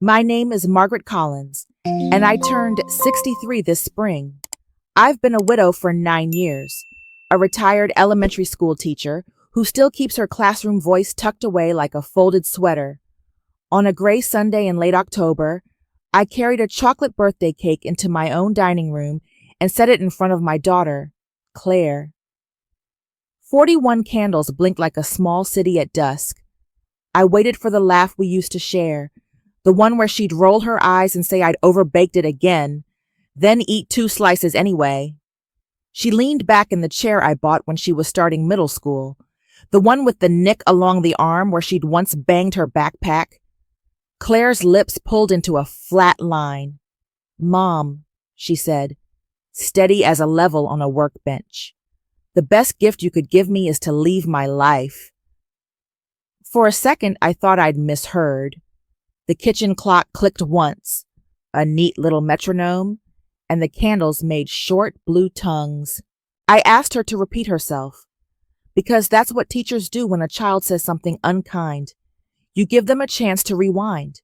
My name is Margaret Collins, and I turned 63 this spring. I've been a widow for 9 years, a retired elementary school teacher who still keeps her classroom voice tucked away like a folded sweater. On a gray Sunday in late October, I carried a chocolate birthday cake into my own dining room and set it in front of my daughter, Claire. 41 candles blinked like a small city at dusk. I waited for the laugh we used to share, the one where she'd roll her eyes and say I'd overbaked it again, then eat 2 slices anyway. She leaned back in the chair I bought when she was starting middle school, the one with the nick along the arm where she'd once banged her backpack. Claire's lips pulled into a flat line. "Mom," she said, steady as a level on a workbench. "The best gift you could give me is to leave my life." For a second, I thought I'd misheard. The kitchen clock clicked once, a neat little metronome, and the candles made short blue tongues. I asked her to repeat herself, because that's what teachers do when a child says something unkind. You give them a chance to rewind.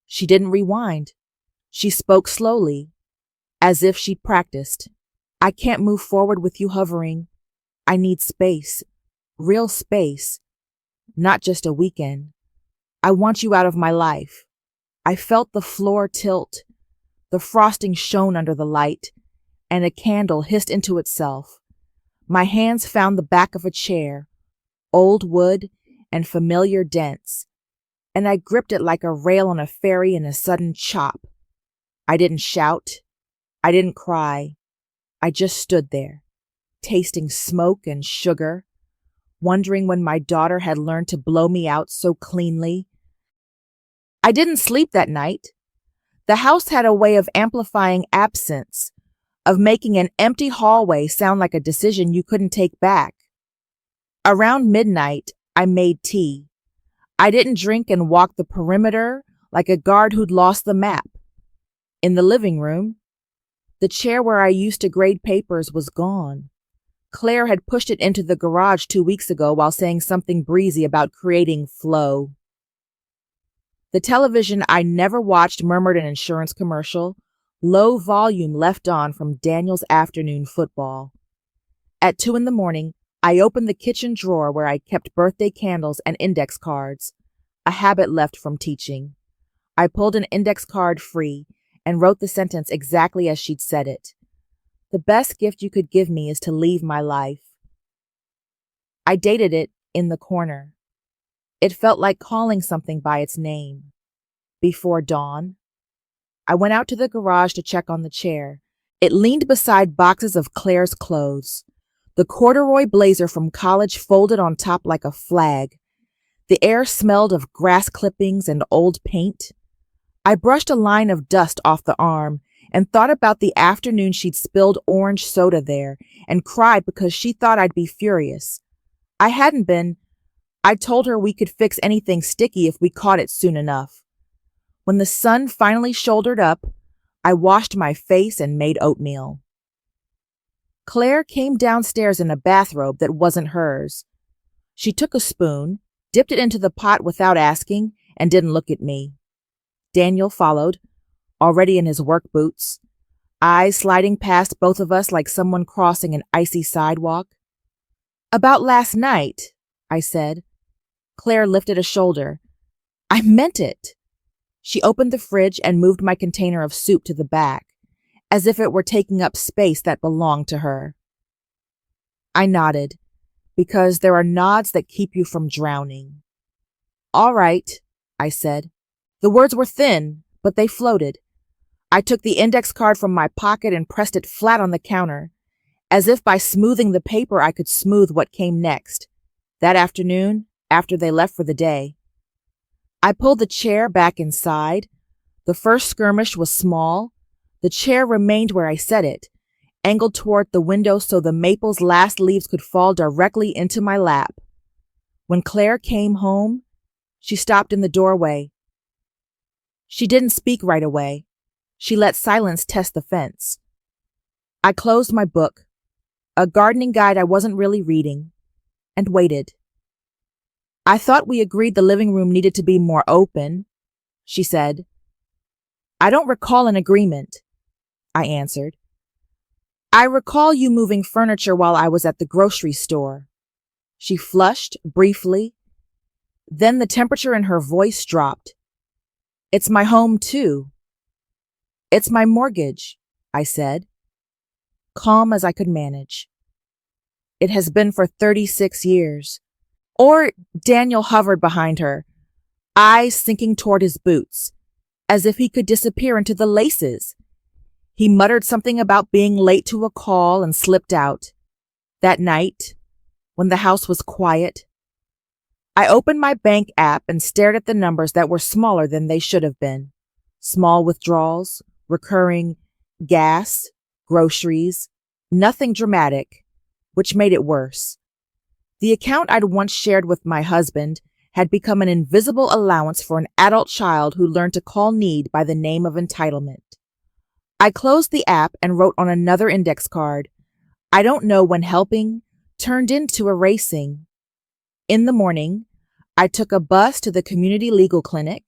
She didn't rewind. She spoke slowly, as if she'd practiced. "I can't move forward with you hovering. I need space, real space, not just a weekend. I want you out of my life." I felt the floor tilt. The frosting shone under the light, and a candle hissed into itself. My hands found the back of a chair, old wood and familiar dents, and I gripped it like a rail on a ferry in a sudden chop. I didn't shout. I didn't cry. I just stood there, tasting smoke and sugar, wondering when my daughter had learned to blow me out so cleanly. I didn't sleep that night. The house had a way of amplifying absence, of making an empty hallway sound like a decision you couldn't take back. Around midnight, I made tea. I didn't drink and walk the perimeter like a guard who'd lost the map. In the living room, the chair where I used to grade papers was gone. Claire had pushed it into the garage 2 weeks ago while saying something breezy about creating flow. The television I never watched murmured an insurance commercial, low volume left on from Daniel's afternoon football. At 2 a.m, I opened the kitchen drawer where I kept birthday candles and index cards, a habit left from teaching. I pulled an index card free and wrote the sentence exactly as she'd said it. "The best gift you could give me is to leave my life." I dated it in the corner. It felt like calling something by its name. Before dawn, I went out to the garage to check on the chair. It leaned beside boxes of Claire's clothes, the corduroy blazer from college folded on top like a flag. The air smelled of grass clippings and old paint. I brushed a line of dust off the arm and thought about the afternoon she'd spilled orange soda there and cried because she thought I'd be furious. I hadn't been. I told her we could fix anything sticky if we caught it soon enough. When the sun finally shouldered up, I washed my face and made oatmeal. Claire came downstairs in a bathrobe that wasn't hers. She took a spoon, dipped it into the pot without asking, and didn't look at me. Daniel followed, already in his work boots, eyes sliding past both of us like someone crossing an icy sidewalk. "About last night," I said. Claire lifted a shoulder. "I meant it." She opened the fridge and moved my container of soup to the back, as if it were taking up space that belonged to her. I nodded, because there are nods that keep you from drowning. "All right," I said. The words were thin, but they floated. I took the index card from my pocket and pressed it flat on the counter, as if by smoothing the paper I could smooth what came next. That afternoon, after they left for the day, I pulled the chair back inside. The first skirmish was small. The chair remained where I set it, angled toward the window so the maple's last leaves could fall directly into my lap. When Claire came home, she stopped in the doorway. She didn't speak right away. She let silence test the fence. I closed my book, a gardening guide I wasn't really reading, and waited. "I thought we agreed the living room needed to be more open," she said. I don't recall an agreement, I answered. I recall you moving furniture while I was at the grocery store. She flushed briefly. Then the temperature in her voice dropped. It's my home, too. It's my mortgage, I said, calm as I could manage. It has been for 36 years. Or Daniel hovered behind her, eyes sinking toward his boots, as if he could disappear into the laces. He muttered something about being late to a call and slipped out. That night, when the house was quiet, I opened my bank app and stared at the numbers that were smaller than they should have been. Small withdrawals, recurring, gas, groceries, nothing dramatic, which made it worse. The account I'd once shared with my husband had become an invisible allowance for an adult child who learned to call need by the name of entitlement. I closed the app and wrote on another index card, I don't know when helping turned into erasing. In the morning, I took a bus to the community legal clinic.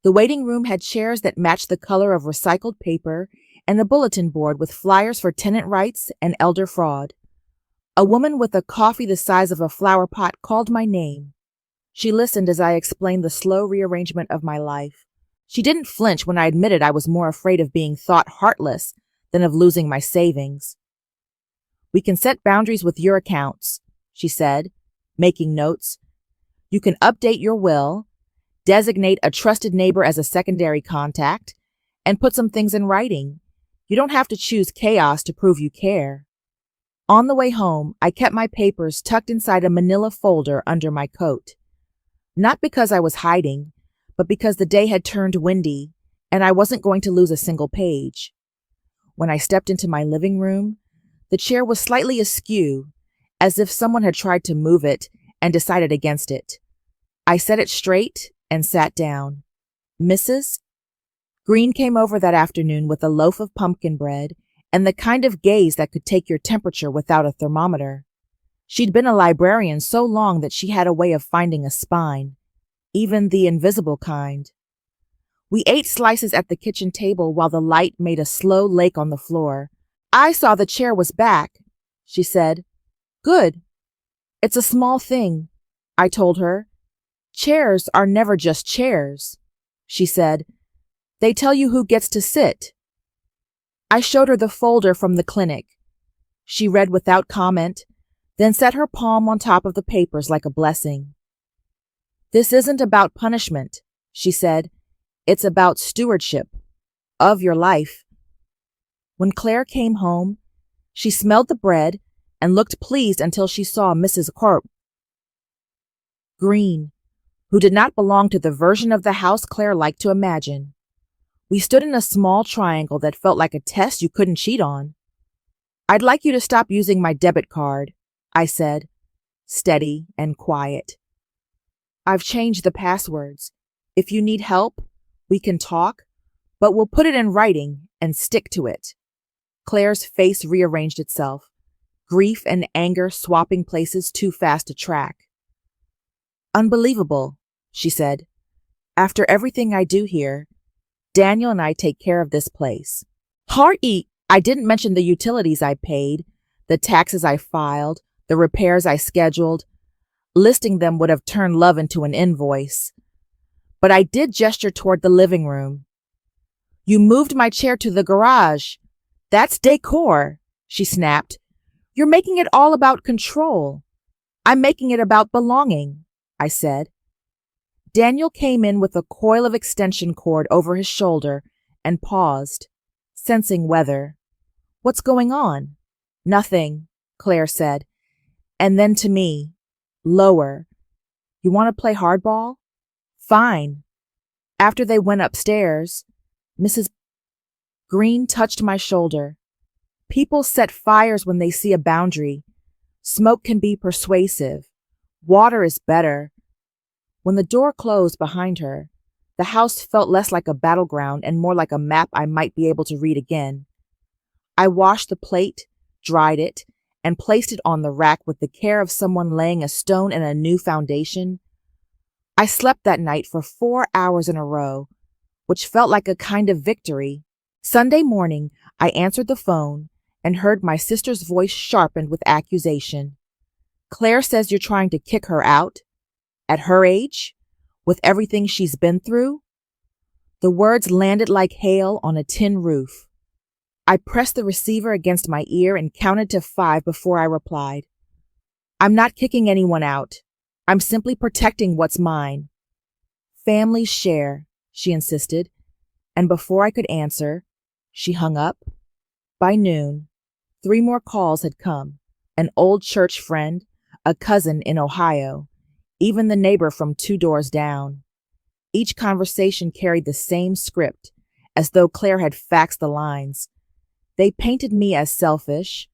The waiting room had chairs that matched the color of recycled paper and a bulletin board with flyers for tenant rights and elder fraud. A woman with a coffee the size of a flower pot called my name. She listened as I explained the slow rearrangement of my life. She didn't flinch when I admitted I was more afraid of being thought heartless than of losing my savings. We can set boundaries with your accounts, she said, making notes. You can update your will, designate a trusted neighbor as a secondary contact, and put some things in writing. You don't have to choose chaos to prove you care. On the way home, I kept my papers tucked inside a manila folder under my coat. Not because I was hiding, but because the day had turned windy and I wasn't going to lose a single page. When I stepped into my living room, the chair was slightly askew, as if someone had tried to move it and decided against it. I set it straight and sat down. Mrs. Green came over that afternoon with a loaf of pumpkin bread and the kind of gaze that could take your temperature without a thermometer. She'd been a librarian so long that she had a way of finding a spine, even the invisible kind. We ate slices at the kitchen table while the light made a slow lake on the floor. I saw the chair was back, she said. Good. It's a small thing, I told her. Chairs are never just chairs, she said. They tell you who gets to sit. I showed her the folder from the clinic. She read without comment, then set her palm on top of the papers like a blessing. This isn't about punishment, she said. It's about stewardship of your life. When Claire came home, she smelled the bread and looked pleased until she saw Mrs. Green, who did not belong to the version of the house Claire liked to imagine. We stood in a small triangle that felt like a test you couldn't cheat on. I'd like you to stop using my debit card, I said, steady and quiet. I've changed the passwords. If you need help, we can talk, but we'll put it in writing and stick to it. Claire's face rearranged itself, grief and anger swapping places too fast to track. Unbelievable, she said. After everything I do here, Daniel and I take care of this place. I didn't mention the utilities I paid, the taxes I filed, the repairs I scheduled. Listing them would have turned love into an invoice. But I did gesture toward the living room. You moved my chair to the garage. That's decor, she snapped. You're making it all about control. I'm making it about belonging, I said. Daniel came in with a coil of extension cord over his shoulder and paused, sensing weather. What's going on? Nothing, Claire said. And then to me, lower. You want to play hardball? Fine. After they went upstairs, Mrs. Green touched my shoulder. People set fires when they see a boundary. Smoke can be persuasive. Water is better. When the door closed behind her, the house felt less like a battleground and more like a map I might be able to read again. I washed the plate, dried it, and placed it on the rack with the care of someone laying a stone in a new foundation. I slept that night for 4 hours in a row, which felt like a kind of victory. Sunday morning, I answered the phone and heard my sister's voice sharpened with accusation. Claire says you're trying to kick her out? At her age? With everything she's been through? The words landed like hail on a tin roof. I pressed the receiver against my ear and counted to 5 before I replied. I'm not kicking anyone out. I'm simply protecting what's mine. Families share, she insisted, and before I could answer, she hung up. By noon, 3 more calls had come. An old church friend, a cousin in Ohio, even the neighbor from 2 doors down. Each conversation carried the same script, as though Claire had faxed the lines. They painted me as selfish,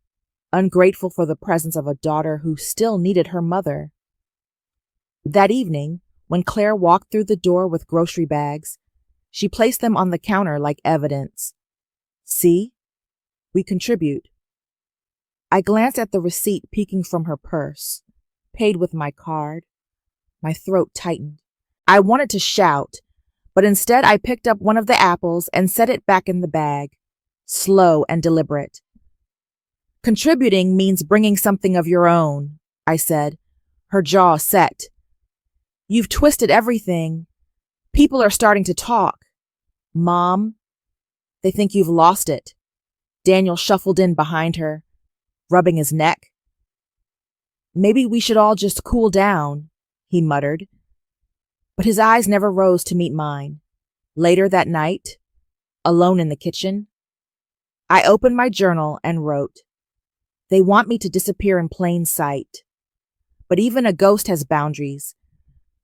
ungrateful for the presence of a daughter who still needed her mother. That evening, when Claire walked through the door with grocery bags, she placed them on the counter like evidence. See? We contribute. I glanced at the receipt peeking from her purse, paid with my card. My throat tightened. I wanted to shout, but instead I picked up one of the apples and set it back in the bag, slow and deliberate. Contributing means bringing something of your own, I said, her jaw set. You've twisted everything. People are starting to talk. Mom, they think you've lost it. Daniel shuffled in behind her, rubbing his neck. Maybe we should all just cool down, he muttered. But his eyes never rose to meet mine. Later that night, alone in the kitchen, I opened my journal and wrote, They want me to disappear in plain sight. But even a ghost has boundaries.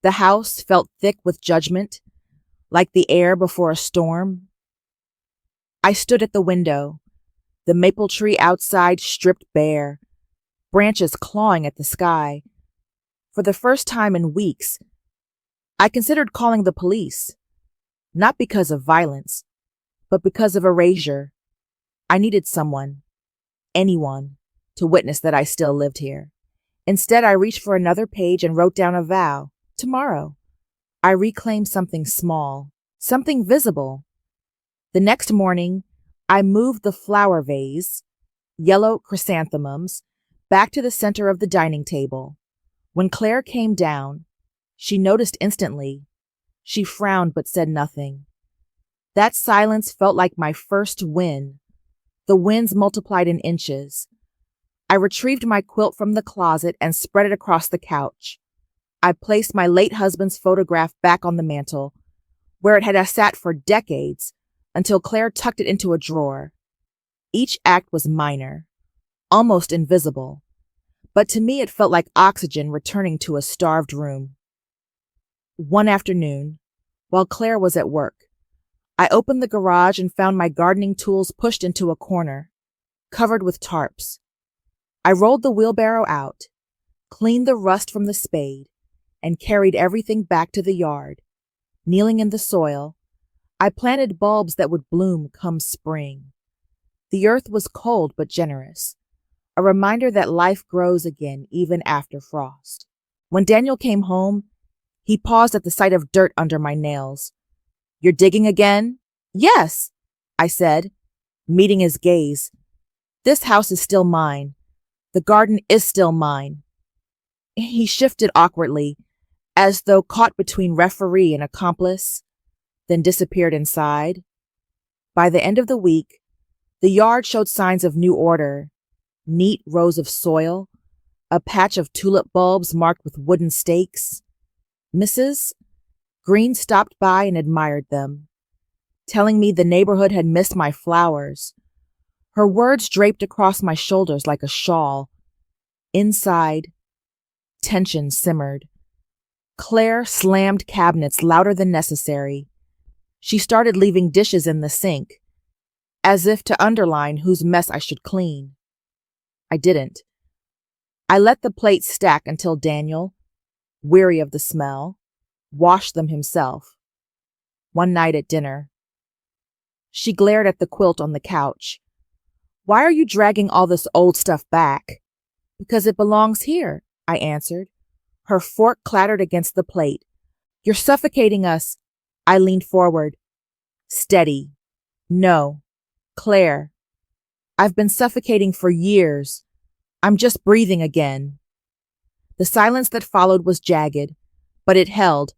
The house felt thick with judgment, like the air before a storm. I stood at the window, the maple tree outside stripped bare, branches clawing at the sky. For the first time in weeks, I considered calling the police, not because of violence, but because of erasure. I needed someone, anyone, to witness that I still lived here. Instead, I reached for another page and wrote down a vow. Tomorrow, I reclaimed something small, something visible. The next morning, I moved the flower vase, yellow chrysanthemums, back to the center of the dining table. When Claire came down, she noticed instantly. She frowned but said nothing. That silence felt like my first win. The wins multiplied in inches. I retrieved my quilt from the closet and spread it across the couch. I placed my late husband's photograph back on the mantel, where it had sat for decades, until Claire tucked it into a drawer. Each act was minor, almost invisible, but to me it felt like oxygen returning to a starved room. One afternoon, while Claire was at work, I opened the garage and found my gardening tools pushed into a corner, covered with tarps. I rolled the wheelbarrow out, cleaned the rust from the spade, and carried everything back to the yard. Kneeling in the soil, I planted bulbs that would bloom come spring. The earth was cold but generous, a reminder that life grows again even after frost. When Daniel came home, he paused at the sight of dirt under my nails. You're digging again? Yes, I said, meeting his gaze. This house is still mine. The garden is still mine. He shifted awkwardly, as though caught between referee and accomplice, then disappeared inside. By the end of the week, the yard showed signs of new order, neat rows of soil, a patch of tulip bulbs marked with wooden stakes. Mrs. Green stopped by and admired them, telling me the neighborhood had missed my flowers. Her words draped across my shoulders like a shawl. Inside, tension simmered. Claire slammed cabinets louder than necessary. She started leaving dishes in the sink, as if to underline whose mess I should clean. I didn't. I let the plates stack until Daniel, weary of the smell, washed them himself. One night at dinner, she glared at the quilt on the couch. Why are you dragging all this old stuff back? Because it belongs here, I answered. Her fork clattered against the plate. You're suffocating us. I leaned forward. Steady. No. Claire. I've been suffocating for years. I'm just breathing again. The silence that followed was jagged, but it held.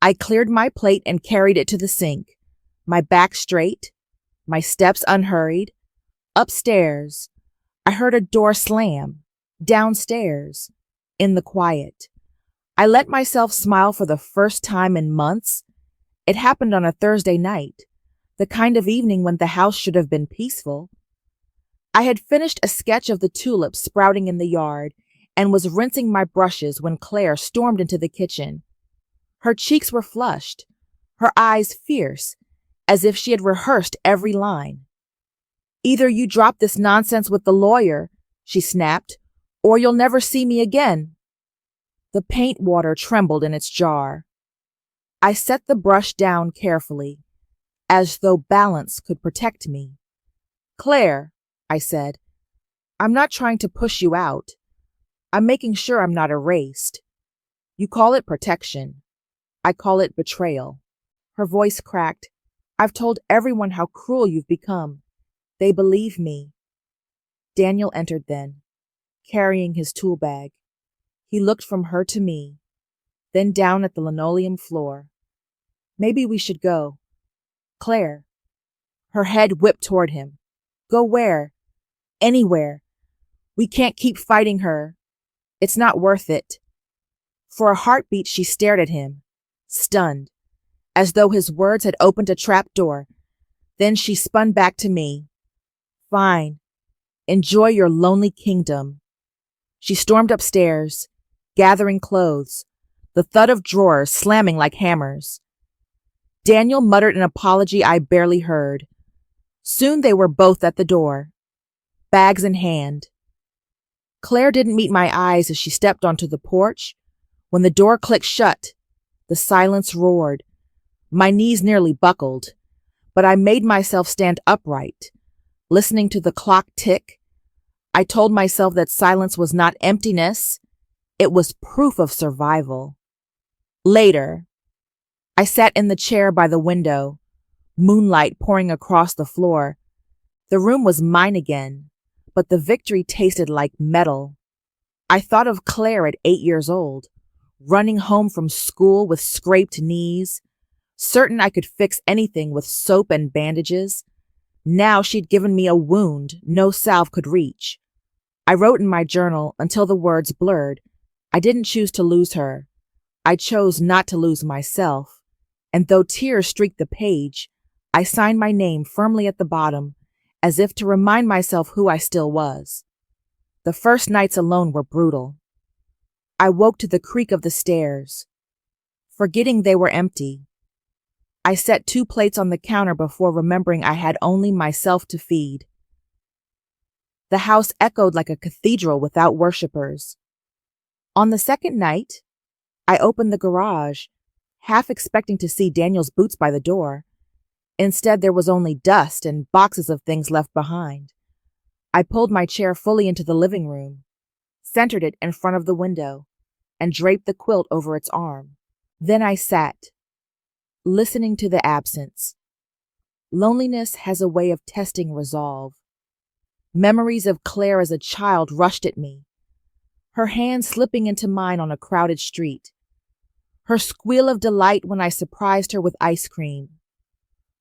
I cleared my plate and carried it to the sink, my back straight, my steps unhurried. Upstairs, I heard a door slam. Downstairs, in the quiet. I let myself smile for the first time in months. It happened on a Thursday night, the kind of evening when the house should have been peaceful. I had finished a sketch of the tulips sprouting in the yard and was rinsing my brushes when Claire stormed into the kitchen. Her cheeks were flushed, her eyes fierce, as if she had rehearsed every line. "Either you drop this nonsense with the lawyer," she snapped, "or you'll never see me again." The paint water trembled in its jar. I set the brush down carefully, as though balance could protect me. "Claire," I said, "I'm not trying to push you out. I'm making sure I'm not erased. You call it protection. I call it betrayal." Her voice cracked. "I've told everyone how cruel you've become. They believe me." Daniel entered then, carrying his tool bag. He looked from her to me, then down at the linoleum floor. "Maybe we should go." "Claire." Her head whipped toward him. "Go where?" "Anywhere. We can't keep fighting her. It's not worth it." For a heartbeat, she stared at him, stunned, as though his words had opened a trap door. Then she spun back to me. "Fine. Enjoy your lonely kingdom." She stormed upstairs, gathering clothes, the thud of drawers slamming like hammers. Daniel muttered an apology I barely heard. Soon they were both at the door, bags in hand. Claire didn't meet my eyes as she stepped onto the porch. When the door clicked shut, the silence roared. My knees nearly buckled, but I made myself stand upright, listening to the clock tick. I told myself that silence was not emptiness, it was proof of survival. Later, I sat in the chair by the window, moonlight pouring across the floor. The room was mine again, but the victory tasted like metal. I thought of Claire at 8 years old, running home from school with scraped knees, certain I could fix anything with soap and bandages. Now she'd given me a wound no salve could reach. I wrote in my journal until the words blurred. I didn't choose to lose her. I chose not to lose myself. And though tears streaked the page, I signed my name firmly at the bottom, as if to remind myself who I still was. The first nights alone were brutal. I woke to the creak of the stairs, forgetting they were empty. I set 2 plates on the counter before remembering I had only myself to feed. The house echoed like a cathedral without worshippers. On the second night, I opened the garage, half expecting to see Daniel's boots by the door. Instead, there was only dust and boxes of things left behind. I pulled my chair fully into the living room, centered it in front of the window, and draped the quilt over its arm. Then I sat, listening to the absence. Loneliness has a way of testing resolve. Memories of Claire as a child rushed at me, her hand slipping into mine on a crowded street, her squeal of delight when I surprised her with ice cream,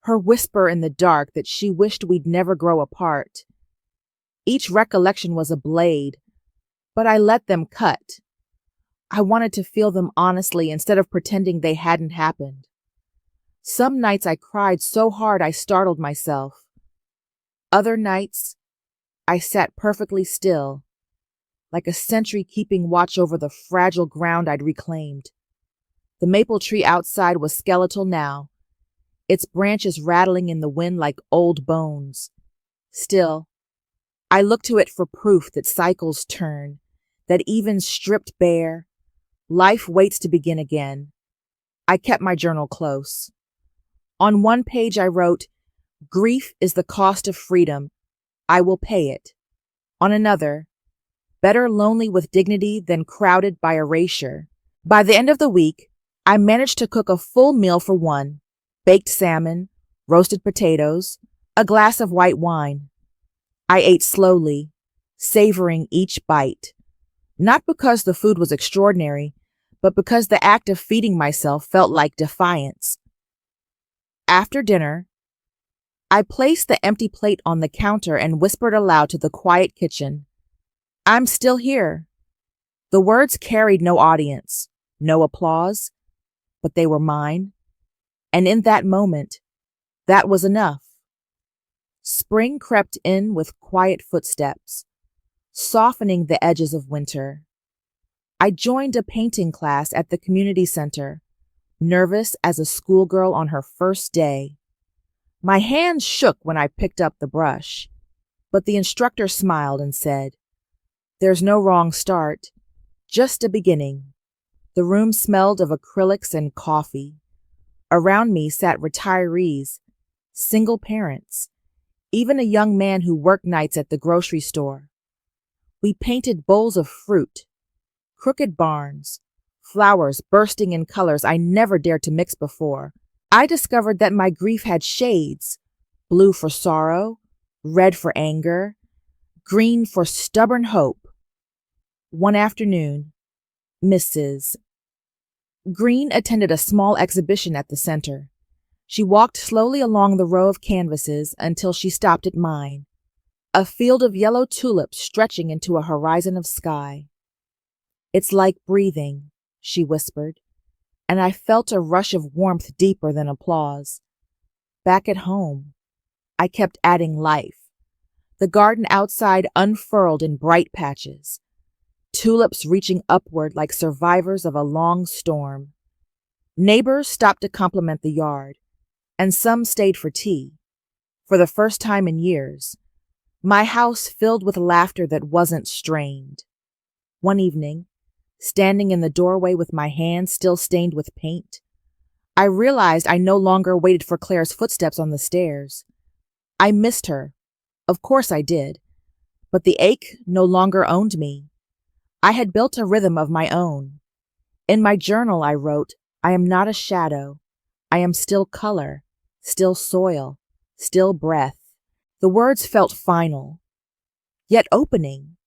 her whisper in the dark that she wished we'd never grow apart. Each recollection was a blade, but I let them cut. I wanted to feel them honestly instead of pretending they hadn't happened. Some nights I cried so hard I startled myself. Other nights, I sat perfectly still, like a sentry keeping watch over the fragile ground I'd reclaimed. The maple tree outside was skeletal now, its branches rattling in the wind like old bones. Still, I looked to it for proof that cycles turn, that even stripped bare, life waits to begin again. I kept my journal close. On one page I wrote, "Grief is the cost of freedom. I will pay it." On another, "Better lonely with dignity than crowded by erasure." By the end of the week, I managed to cook a full meal for one, baked salmon, roasted potatoes, a glass of white wine. I ate slowly, savoring each bite, not because the food was extraordinary, but because the act of feeding myself felt like defiance. After dinner, I placed the empty plate on the counter and whispered aloud to the quiet kitchen, "I'm still here." The words carried no audience, no applause, but they were mine. And in that moment, that was enough. Spring crept in with quiet footsteps, softening the edges of winter. I joined a painting class at the community center, nervous as a schoolgirl on her first day. My hands shook when I picked up the brush, but the instructor smiled and said, "There's no wrong start, just a beginning." The room smelled of acrylics and coffee. Around me sat retirees, single parents, even a young man who worked nights at the grocery store. We painted bowls of fruit, crooked barns, flowers bursting in colors I never dared to mix before. I discovered that my grief had shades: blue for sorrow, red for anger, green for stubborn hope. One afternoon, Mrs. Green attended a small exhibition at the center. She walked slowly along the row of canvases until she stopped at mine, a field of yellow tulips stretching into a horizon of sky. "It's like breathing," she whispered, and I felt a rush of warmth deeper than applause. Back at home, I kept adding life. The garden outside unfurled in bright patches, tulips reaching upward like survivors of a long storm. Neighbors stopped to compliment the yard, and some stayed for tea. For the first time in years, my house filled with laughter that wasn't strained. One evening, standing in the doorway with my hands still stained with paint, I realized I no longer waited for Claire's footsteps on the stairs. I missed her. Of course I did. But the ache no longer owned me. I had built a rhythm of my own. In my journal I wrote, "I am not a shadow. I am still color, still soil, still breath." The words felt final, yet opening.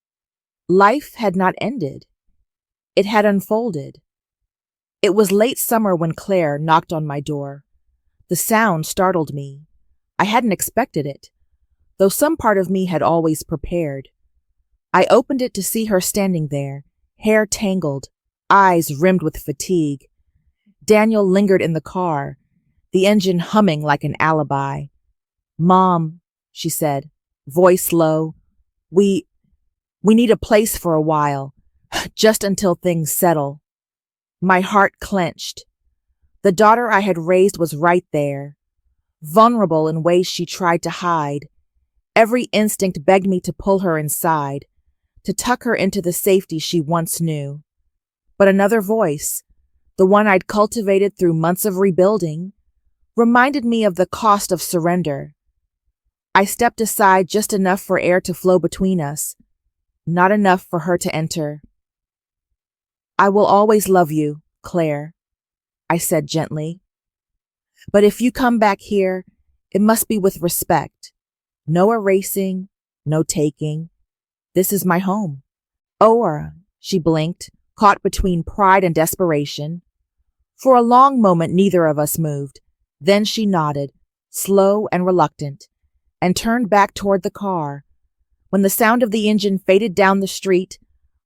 Life had not ended. It had unfolded. It was late summer when Claire knocked on my door. The sound startled me. I hadn't expected it, though some part of me had always prepared. I opened it to see her standing there, hair tangled, eyes rimmed with fatigue. Daniel lingered in the car, the engine humming like an alibi. "Mom," she said, voice low, we need a place for a while, just until things settle." My heart clenched. The daughter I had raised was right there, vulnerable in ways she tried to hide. Every instinct begged me to pull her inside, to tuck her into the safety she once knew. But another voice, the one I'd cultivated through months of rebuilding, reminded me of the cost of surrender. I stepped aside just enough for air to flow between us, not enough for her to enter. "I will always love you, Claire," I said gently. "But if you come back here, it must be with respect. No erasing, no taking. This is my home." "Or," she blinked, caught between pride and desperation. For a long moment, neither of us moved. Then she nodded, slow and reluctant, and turned back toward the car. When the sound of the engine faded down the street,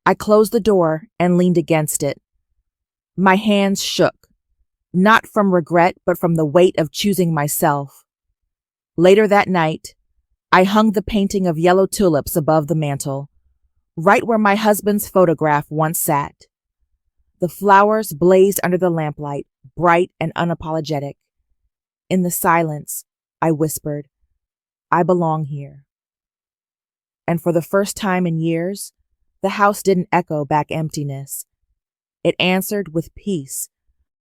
I closed the door and leaned against it. My hands shook, not from regret, but from the weight of choosing myself. Later that night, I hung the painting of yellow tulips above the mantel, right where my husband's photograph once sat. The flowers blazed under the lamplight, bright and unapologetic. In the silence, I whispered, "I belong here." And for the first time in years, the house didn't echo back emptiness. It answered with peace,